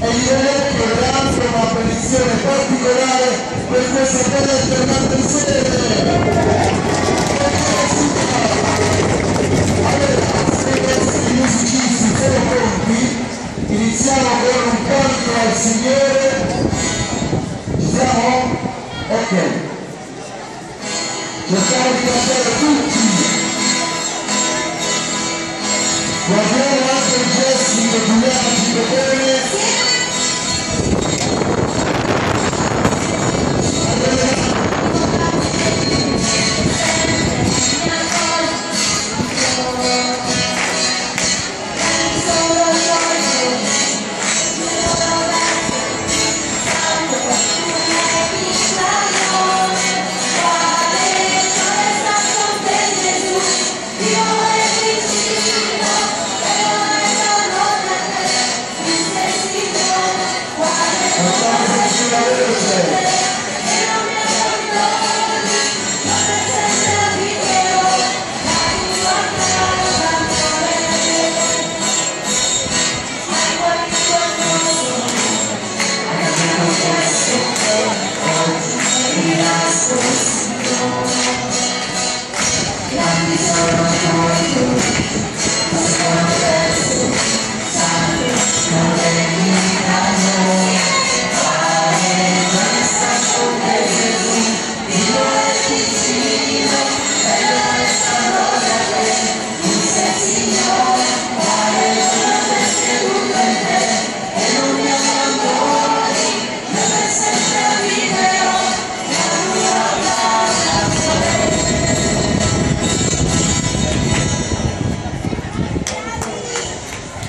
e gli eletto peraltro una benedizione particolare per questa bella giornata di sede. Allora, se i nostri musicisti sono pronti, iniziamo con un canto al Signore. Ci siamo? Ok. Cerchiamo di cantare tutti. Guardiamo anche i gesti che Giuliano ci propone.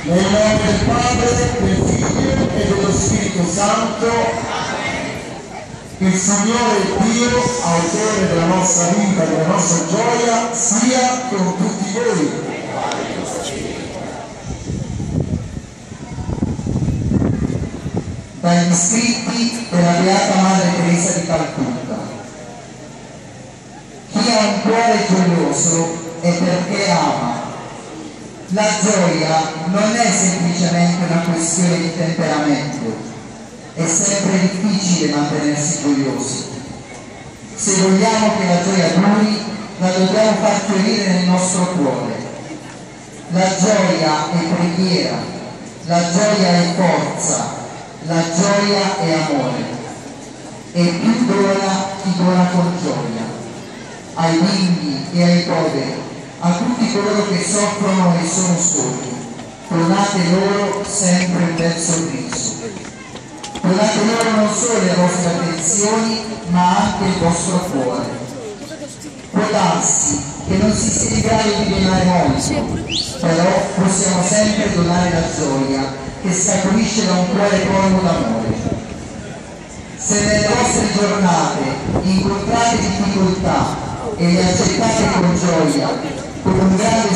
Nel nome del Padre, del Figlio e dello Spirito Santo, il Signore Dio, autore della nostra vita e della nostra gioia, sia con tutti voi. Dagli scritti della Beata Madre Teresa di Calcutta. Chi ha un cuore gioioso è perché ama. La gioia non è semplicemente una questione di temperamento, è sempre difficile mantenersi gioiosi. Se vogliamo che la gioia duri, la dobbiamo far fiorire nel nostro cuore. La gioia è preghiera, la gioia è forza, la gioia è amore. E più dona chi dona con gioia, ai bimbi e ai poveri, a tutti coloro che soffrono e sono soli, donate loro sempre un bel sorriso. Donate loro non solo le vostre attenzioni, ma anche il vostro cuore. Può darsi che non si sia in grado di donare molto, però possiamo sempre donare la gioia che scaturisce da un cuore colmo d'amore. Se nelle vostre giornate incontrate difficoltà e le accettate con gioia, con un grande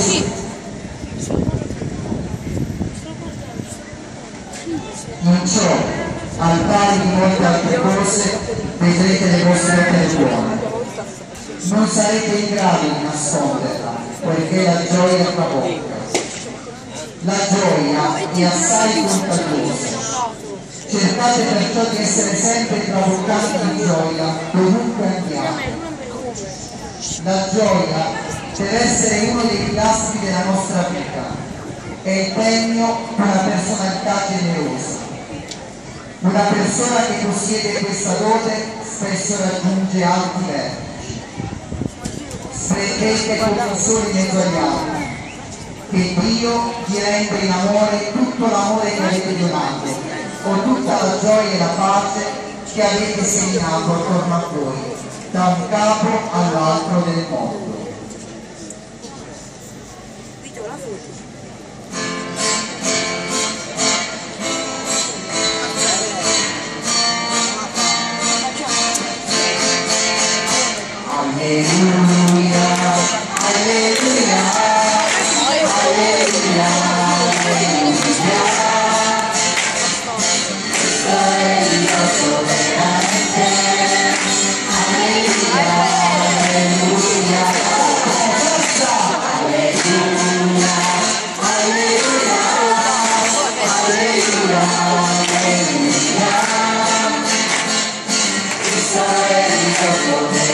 in ciò, al pari di molte altre cose, vedrete le vostre opere buone. Non sarete in grado di nasconderla, poiché la gioia travolga. La gioia è assai contagiosa. Cercate perciò di essere sempre travoltanti di gioia dovunque andiamo. La gioia deve essere uno dei pilastri della nostra vita, è il segno di una personalità generosa. Una persona che possiede questa dote spesso raggiunge alti vertici. Splendete come un sole in mezzo agli altri, che Dio vi renda in amore tutto l'amore che avete donato, o tutta la gioia e la pace che avete seminato attorno a voi, da un capo all'altro del mondo. Alleluia, alleluia, alleluia, alleluia. Questo è il nostro veramente. Alleluia, alleluia. Alleluia.